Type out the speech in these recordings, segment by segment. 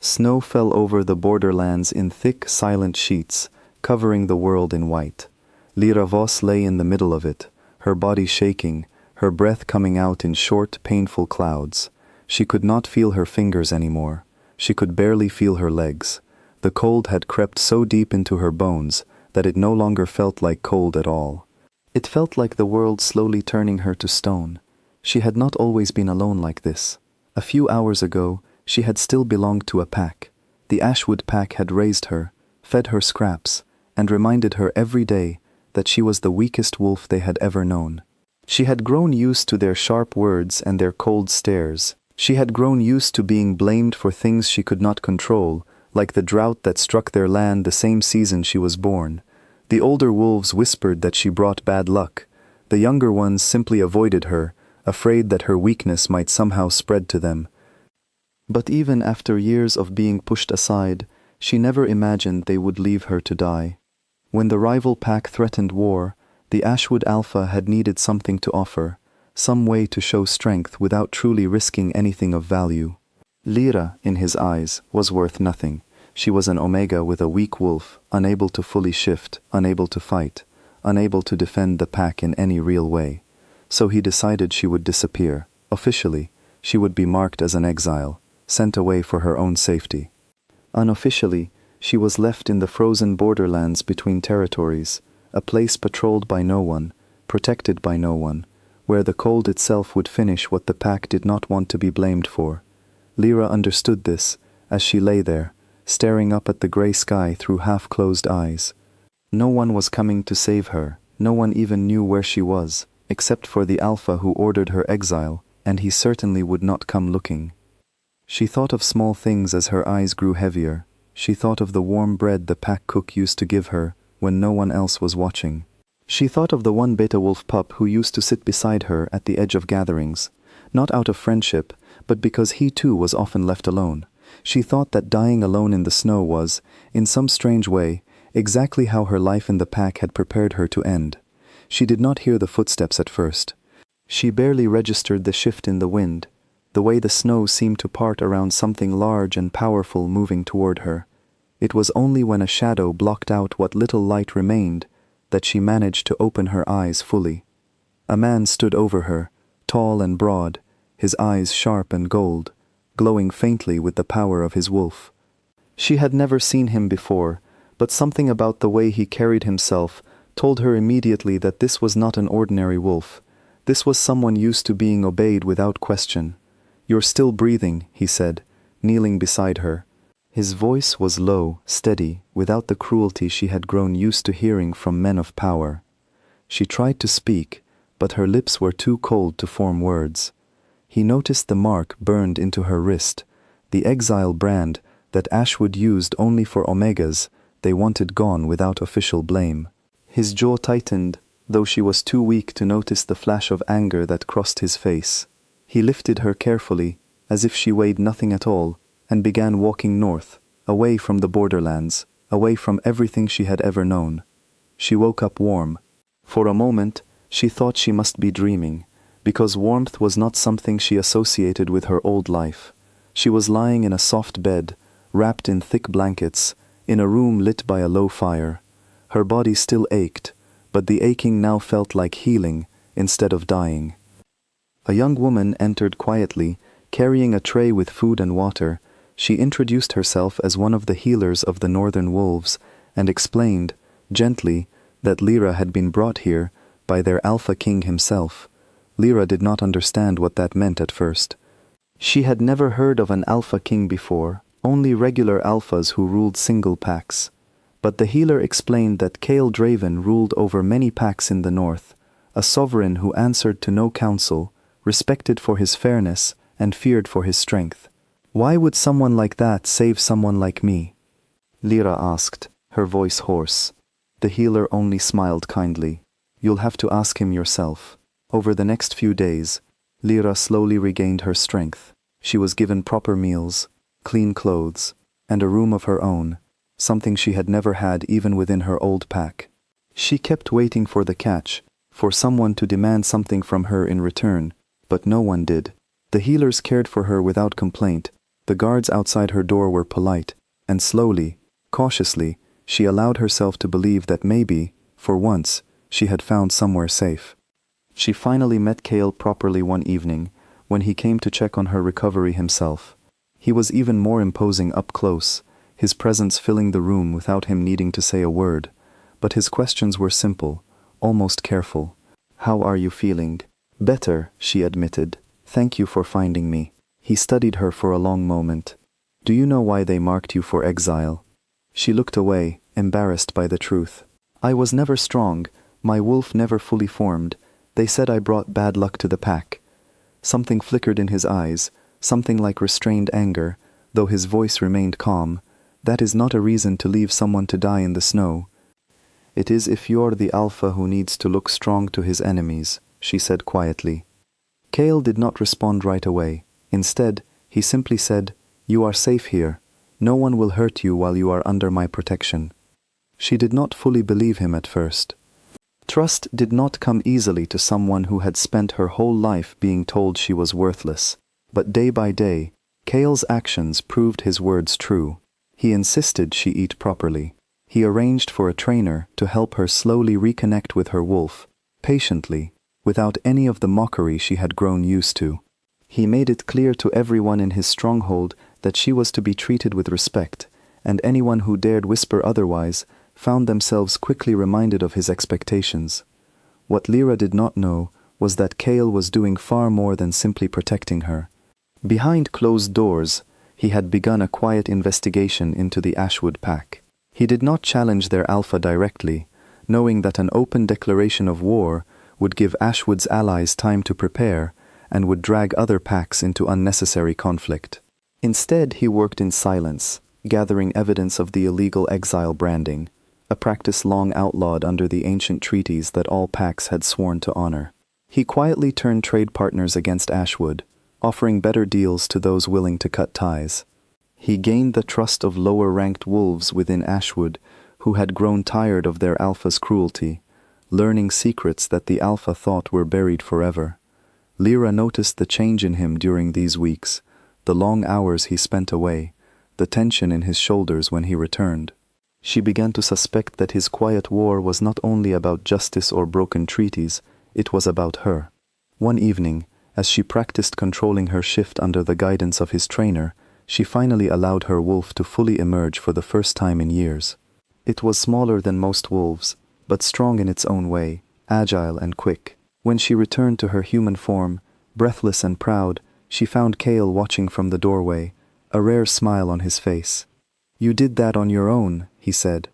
Snow fell over the borderlands in thick, silent sheets, covering the world in white. Lyra Voss lay in the middle of it, her body shaking, her breath coming out in short, painful clouds. She could not feel her fingers anymore. She could barely feel her legs. The cold had crept so deep into her bones that it no longer felt like cold at all. It felt like the world slowly turning her to stone. She had not always been alone like this. A few hours ago, she had still belonged to a pack. The Ashwood pack had raised her, fed her scraps, and reminded her every day that she was the weakest wolf they had ever known. She had grown used to their sharp words and their cold stares. She had grown used to being blamed for things she could not control, like the drought that struck their land the same season she was born. The older wolves whispered that she brought bad luck. The younger ones simply avoided her, afraid that her weakness might somehow spread to them. But even after years of being pushed aside, she never imagined they would leave her to die. When the rival pack threatened war, the Ashwood Alpha had needed something to offer, some way to show strength without truly risking anything of value. Lyra, in his eyes, was worth nothing. She was an Omega with a weak wolf, unable to fully shift, unable to fight, unable to defend the pack in any real way. So he decided she would disappear. Officially, she would be marked as an exile, sent away for her own safety. Unofficially, she was left in the frozen borderlands between territories, a place patrolled by no one, protected by no one, where the cold itself would finish what the pack did not want to be blamed for. Lyra understood this as she lay there, staring up at the grey sky through half-closed eyes. No one was coming to save her. No one even knew where she was, except for the Alpha who ordered her exile, and he certainly would not come looking. She thought of small things as her eyes grew heavier. She thought of the warm bread the pack cook used to give her when no one else was watching. She thought of the one beta wolf pup who used to sit beside her at the edge of gatherings, not out of friendship, but because he too was often left alone. She thought that dying alone in the snow was, in some strange way, exactly how her life in the pack had prepared her to end. She did not hear the footsteps at first. She barely registered the shift in the wind, the way the snow seemed to part around something large and powerful moving toward her. It was only when a shadow blocked out what little light remained that she managed to open her eyes fully. A man stood over her, tall and broad, his eyes sharp and gold, glowing faintly with the power of his wolf. She had never seen him before, but something about the way he carried himself told her immediately that this was not an ordinary wolf. This was someone used to being obeyed without question. "You're still breathing," he said, kneeling beside her. His voice was low, steady, without the cruelty she had grown used to hearing from men of power. She tried to speak, but her lips were too cold to form words. He noticed the mark burned into her wrist, the exile brand that Ashwood used only for Omegas they wanted gone without official blame. His jaw tightened, though she was too weak to notice the flash of anger that crossed his face. He lifted her carefully, as if she weighed nothing at all, and began walking north, away from the borderlands, away from everything she had ever known. She woke up warm. For a moment, she thought she must be dreaming, because warmth was not something she associated with her old life. She was lying in a soft bed, wrapped in thick blankets, in a room lit by a low fire. Her body still ached, but the aching now felt like healing instead of dying. A young woman entered quietly, carrying a tray with food and water. She introduced herself as one of the healers of the northern wolves and explained, gently, that Lyra had been brought here by their Alpha King himself. Lyra did not understand what that meant at first. She had never heard of an Alpha King before, only regular Alphas who ruled single packs. But the healer explained that Kael Draven ruled over many packs in the north, a sovereign who answered to no council, respected for his fairness, and feared for his strength. "Why would someone like that save someone like me?" Lyra asked, her voice hoarse. The healer only smiled kindly. "You'll have to ask him yourself." Over the next few days, Lyra slowly regained her strength. She was given proper meals, clean clothes, and a room of her own, something she had never had even within her old pack. She kept waiting for the catch, for someone to demand something from her in return, but no one did. The healers cared for her without complaint, The guards outside her door were polite, and slowly, cautiously, she allowed herself to believe that maybe, for once, she had found somewhere safe. She finally met Cale properly one evening, when he came to check on her recovery himself. He was even more imposing up close, his presence filling the room without him needing to say a word. But his questions were simple, almost careful. "How are you feeling?" "Better," she admitted. "Thank you for finding me." He studied her for a long moment. "Do you know why they marked you for exile?" She looked away, embarrassed by the truth. "I was never strong, my wolf never fully formed. They said I brought bad luck to the pack." Something flickered in his eyes, something like restrained anger, though his voice remained calm. "That is not a reason to leave someone to die in the snow. It is if you're the alpha who needs to look strong to his enemies," she said quietly. Cale did not respond right away. Instead, he simply said, "You are safe here. No one will hurt you while you are under my protection." She did not fully believe him at first. Trust did not come easily to someone who had spent her whole life being told she was worthless. But day by day, Cale's actions proved his words true. He insisted she eat properly. He arranged for a trainer to help her slowly reconnect with her wolf, patiently, without any of the mockery she had grown used to. He made it clear to everyone in his stronghold that she was to be treated with respect, and anyone who dared whisper otherwise found themselves quickly reminded of his expectations. What Lyra did not know was that Cale was doing far more than simply protecting her. Behind closed doors, he had begun a quiet investigation into the Ashwood pack. He did not challenge their alpha directly, knowing that an open declaration of war would give Ashwood's allies time to prepare and would drag other packs into unnecessary conflict. Instead, he worked in silence, gathering evidence of the illegal exile branding, a practice long outlawed under the ancient treaties that all packs had sworn to honor. He quietly turned trade partners against Ashwood, offering better deals to those willing to cut ties. He gained the trust of lower-ranked wolves within Ashwood who had grown tired of their alpha's cruelty, learning secrets that the alpha thought were buried forever. Lyra noticed the change in him during these weeks, the long hours he spent away, the tension in his shoulders when he returned. She began to suspect that his quiet war was not only about justice or broken treaties, it was about her. One evening, as she practiced controlling her shift under the guidance of his trainer, she finally allowed her wolf to fully emerge for the first time in years. It was smaller than most wolves, but strong in its own way, agile and quick. When she returned to her human form, breathless and proud, she found Cale watching from the doorway, a rare smile on his face. "You did that on your own," he said.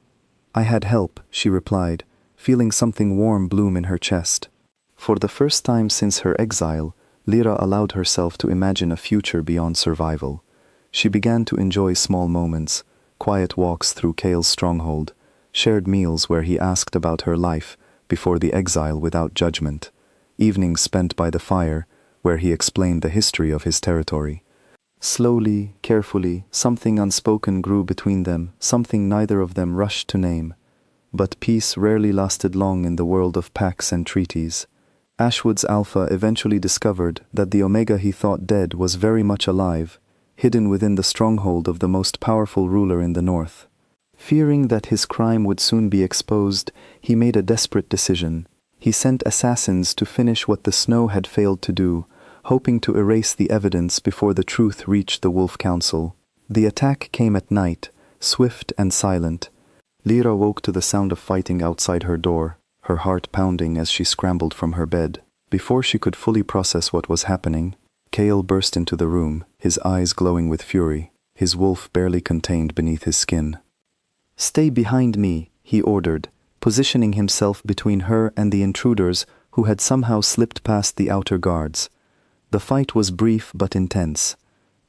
"I had help," she replied, feeling something warm bloom in her chest. For the first time since her exile, Lyra allowed herself to imagine a future beyond survival. She began to enjoy small moments, quiet walks through Cale's stronghold, shared meals where he asked about her life before the exile without judgment, evenings spent by the fire where he explained the history of his territory. Slowly, carefully, something unspoken grew between them, something neither of them rushed to name. But peace rarely lasted long in the world of pacts and treaties. Ashwood's alpha eventually discovered that the Omega he thought dead was very much alive, hidden within the stronghold of the most powerful ruler in the north. Fearing that his crime would soon be exposed, he made a desperate decision. He sent assassins to finish what the snow had failed to do, hoping to erase the evidence before the truth reached the Wolf Council. The attack came at night, swift and silent. Lyra woke to the sound of fighting outside her door, her heart pounding as she scrambled from her bed. Before she could fully process what was happening, Cale burst into the room, his eyes glowing with fury, his wolf barely contained beneath his skin. "Stay behind me," he ordered, positioning himself between her and the intruders who had somehow slipped past the outer guards. The fight was brief but intense.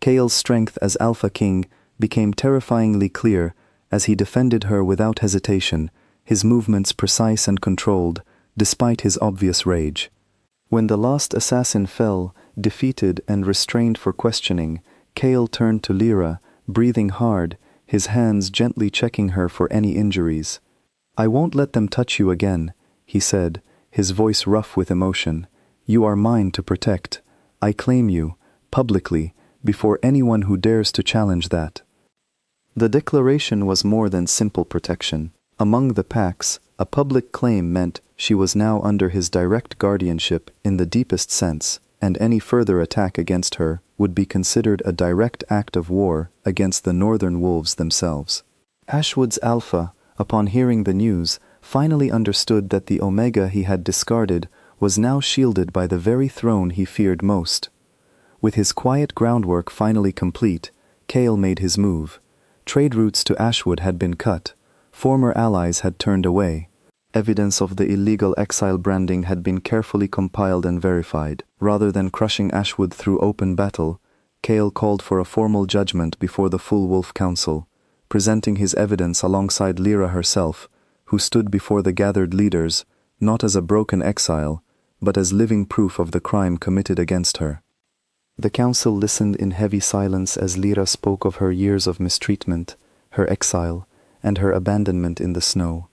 Cale's strength as Alpha King became terrifyingly clear as he defended her without hesitation, his movements precise and controlled, despite his obvious rage. When the last assassin fell, defeated and restrained for questioning, Cale turned to Lyra, breathing hard, his hands gently checking her for any injuries. "I won't let them touch you again," he said, his voice rough with emotion. "You are mine to protect. I claim you, publicly, before anyone who dares to challenge that. The declaration was more than simple protection. Among the Pacts, a public claim meant she was now under his direct guardianship in the deepest sense, and any further attack against her would be considered a direct act of war against the Northern Wolves themselves. Ashwood's Alpha, upon hearing the news, finally understood that the Omega he had discarded was now shielded by the very throne he feared most. With his quiet groundwork finally complete, Chaol made his move. Trade routes to Ashwood had been cut. Former allies had turned away. Evidence of the illegal exile branding had been carefully compiled and verified. Rather than crushing Ashwood through open battle, Chaol called for a formal judgment before the full Wolf Council, presenting his evidence alongside Lyra herself, who stood before the gathered leaders, not as a broken exile, but as living proof of the crime committed against her. The council listened in heavy silence as Lyra spoke of her years of mistreatment, her exile, and her abandonment in the snow.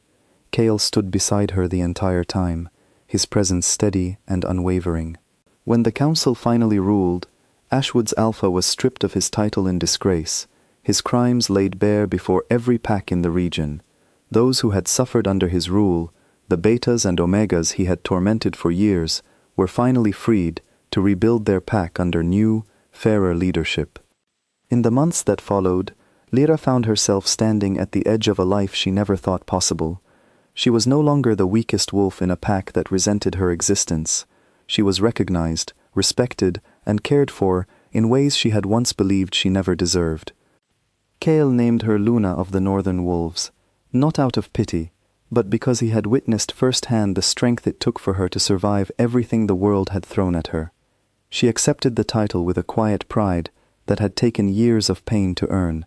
Chaol stood beside her the entire time, his presence steady and unwavering. When the council finally ruled, Ashwood's Alpha was stripped of his title in disgrace, his crimes laid bare before every pack in the region. Those who had suffered under his rule, the Betas and Omegas he had tormented for years, were finally freed to rebuild their pack under new, fairer leadership. In the months that followed, Lyra found herself standing at the edge of a life she never thought possible. She was no longer the weakest wolf in a pack that resented her existence. She was recognized, respected, and cared for in ways she had once believed she never deserved. Chaol named her Luna of the Northern Wolves, not out of pity, but because he had witnessed firsthand the strength it took for her to survive everything the world had thrown at her. She accepted the title with a quiet pride that had taken years of pain to earn.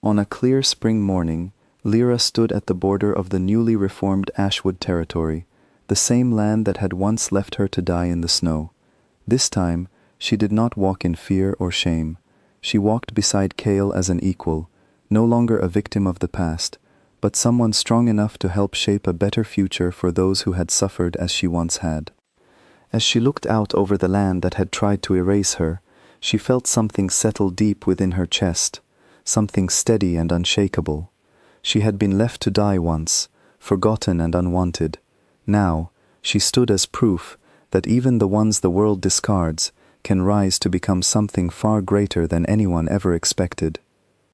On a clear spring morning, Lyra stood at the border of the newly reformed Ashwood territory, the same land that had once left her to die in the snow. This time, she did not walk in fear or shame. She walked beside Chaol as an equal, no longer a victim of the past, but someone strong enough to help shape a better future for those who had suffered as she once had. As she looked out over the land that had tried to erase her, she felt something settle deep within her chest, something steady and unshakable. She had been left to die once, forgotten and unwanted. Now, she stood as proof that even the ones the world discards can rise to become something far greater than anyone ever expected.